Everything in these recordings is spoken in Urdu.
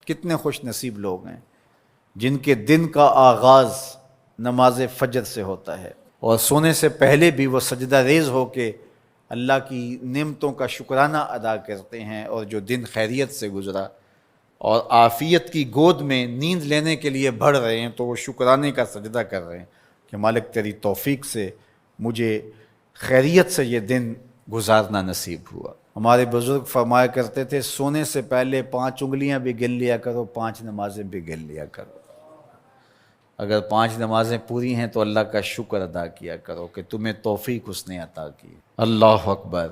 کتنے خوش نصیب لوگ ہیں جن کے دن کا آغاز نماز فجر سے ہوتا ہے اور سونے سے پہلے بھی وہ سجدہ ریز ہو کے اللہ کی نعمتوں کا شکرانہ ادا کرتے ہیں، اور جو دن خیریت سے گزرا اور عافیت کی گود میں نیند لینے کے لیے بڑھ رہے ہیں تو وہ شکرانے کا سجدہ کر رہے ہیں کہ مالک تیری توفیق سے مجھے خیریت سے یہ دن گزارنا نصیب ہوا۔ ہمارے بزرگ فرمایا کرتے تھے سونے سے پہلے 5 انگلیاں بھی گن لیا کرو، 5 نمازیں بھی گن لیا کرو۔ اگر 5 نمازیں پوری ہیں تو اللہ کا شکر ادا کیا کرو کہ تمہیں توفیق اس نے عطا کی۔ اللہ اکبر۔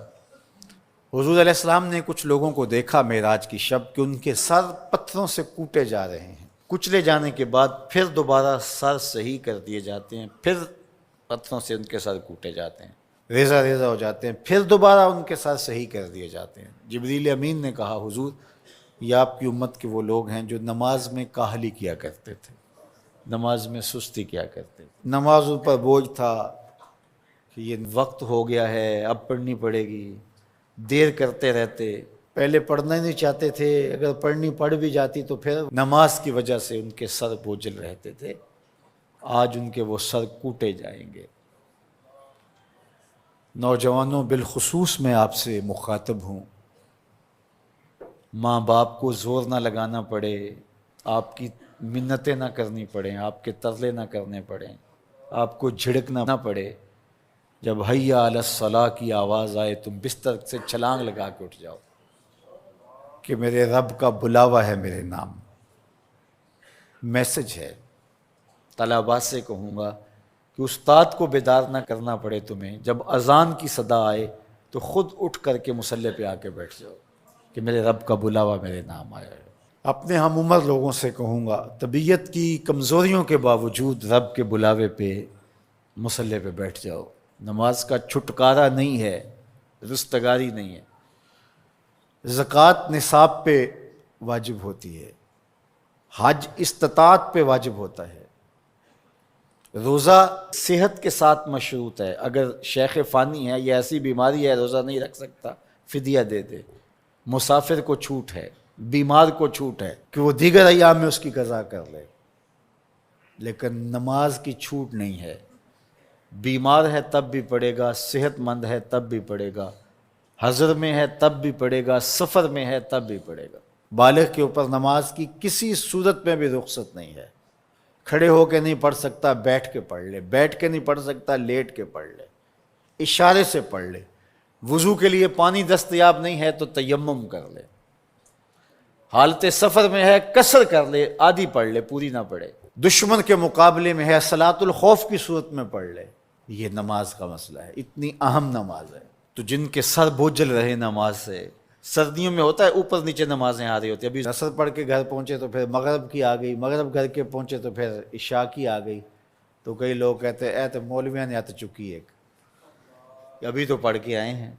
حضور علیہ السلام نے کچھ لوگوں کو دیکھا معراج کی شب کہ ان کے سر پتھروں سے کوٹے جا رہے ہیں، کچلے جانے کے بعد پھر دوبارہ سر صحیح کر دیے جاتے ہیں، پھر پتھروں سے ان کے سر کوٹے جاتے ہیں، ریزہ ریزہ ہو جاتے ہیں، پھر دوبارہ ان کے سر صحیح کر دیے جاتے ہیں۔ جبریل امین نے کہا حضور یہ آپ کی امت کے وہ لوگ ہیں جو نماز میں کاہلی کیا کرتے تھے، نماز میں سستی کیا کرتے تھے، نماز ان پر بوجھ تھا کہ یہ وقت ہو گیا ہے اب پڑھنی پڑے گی، دیر کرتے رہتے، پہلے پڑھنا ہی نہیں چاہتے تھے، اگر پڑھنی پڑھ بھی جاتی تو پھر نماز کی وجہ سے ان کے سر بوجھل رہتے تھے۔ آج ان کے وہ سر کوٹے جائیں گے۔ نوجوانوں بالخصوص میں آپ سے مخاطب ہوں، ماں باپ کو زور نہ لگانا پڑے، آپ کی منتیں نہ کرنی پڑیں، آپ کے ترلے نہ کرنے پڑیں، آپ کو جھڑکنا نہ پڑے، جب حی علی الصلاۃ کی آواز آئے تم بستر سے چھلانگ لگا کے اٹھ جاؤ کہ میرے رب کا بلاوا ہے میرے نام، میسج ہے۔ طلباء سے کہوں گا کہ استاد کو بیدار نہ کرنا پڑے تمہیں، جب اذان کی صدا آئے تو خود اٹھ کر کے مصلی پہ آ کے بیٹھ جاؤ کہ میرے رب کا بلاوا میرے نام آیا ہے۔ اپنے ہم عمر لوگوں سے کہوں گا طبیعت کی کمزوریوں کے باوجود رب کے بلاوے پہ مصلی پہ بیٹھ جاؤ۔ نماز کا چھٹکارا نہیں ہے، رستگاری نہیں ہے۔ زکوٰۃ نصاب پہ واجب ہوتی ہے، حج استطاعت پہ واجب ہوتا ہے، روزہ صحت کے ساتھ مشروط ہے۔ اگر شیخ فانی ہے یا ایسی بیماری ہے روزہ نہیں رکھ سکتا، فدیہ دے دے۔ مسافر کو چھوٹ ہے، بیمار کو چھوٹ ہے کہ وہ دیگر ایام میں اس کی قضا کر لے، لیکن نماز کی چھوٹ نہیں ہے۔ بیمار ہے تب بھی پڑھے گا، صحت مند ہے تب بھی پڑھے گا، حضر میں ہے تب بھی پڑھے گا، سفر میں ہے تب بھی پڑھے گا۔ بالغ کے اوپر نماز کی کسی صورت میں بھی رخصت نہیں ہے۔ کھڑے ہو کے نہیں پڑھ سکتا بیٹھ کے پڑھ لے، بیٹھ کے نہیں پڑھ سکتا لیٹ کے پڑھ لے، اشارے سے پڑھ لے۔ وضو کے لیے پانی دستیاب نہیں ہے تو تیمم کر لے، حالت سفر میں ہے قصر کر لے، آدھی پڑھ لے پوری نہ پڑھے۔ دشمن کے مقابلے میں ہے صلاۃ الخوف کی صورت میں پڑھ لے۔ یہ نماز کا مسئلہ ہے، اتنی اہم نماز ہے۔ تو جن کے سر بوجھل رہے نماز سے، سردیوں میں ہوتا ہے اوپر نیچے نمازیں آ رہی ہوتی ہیں، ابھی عصر پڑھ کے گھر پہنچے تو پھر مغرب کی آ گئی، مغرب گھر کے پہنچے تو پھر عشاء کی آ گئی، تو کئی لوگ کہتے ہیں اے تو مولویاں نے آت چکی ایک، ابھی تو پڑھ کے آئے ہیں۔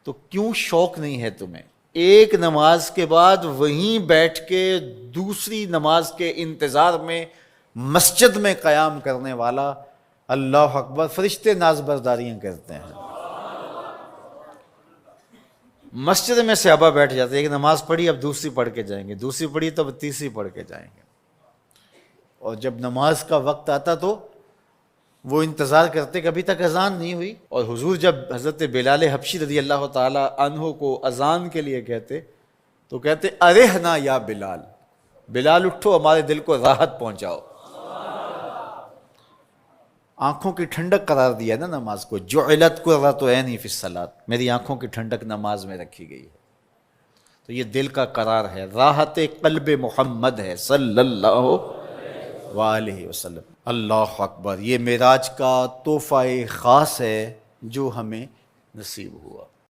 تو کیوں شوق نہیں ہے تمہیں؟ ایک نماز کے بعد وہیں بیٹھ کے دوسری نماز کے انتظار میں مسجد میں قیام کرنے والا، اللہ اکبر، فرشتے ناز برداریاں کرتے ہیں۔ مسجد میں صحابہ بیٹھ جاتے ہیں، ایک نماز پڑھی اب دوسری پڑھ کے جائیں گے، دوسری پڑھی تو اب تیسری پڑھ کے جائیں گے، اور جب نماز کا وقت آتا تو وہ انتظار کرتے کہ ابھی تک اذان نہیں ہوئی۔ اور حضور جب حضرت بلال حبشی رضی اللہ تعالی عنہ کو اذان کے لیے کہتے تو کہتے ارحنا یا بلال، بلال اٹھو ہمارے دل کو راحت پہنچاؤ۔ آنکھوں کی ٹھنڈک قرار دیا نا نماز کو، جعلت قرۃ عینی فی الصلاۃ، میری آنکھوں کی ٹھنڈک نماز میں رکھی گئی ہے۔ تو یہ دل کا قرار ہے، راحت قلب محمد ہے صلی اللہ وآلہ وسلم۔ اللہ اکبر، یہ معراج کا تحفہ خاص ہے جو ہمیں نصیب ہوا۔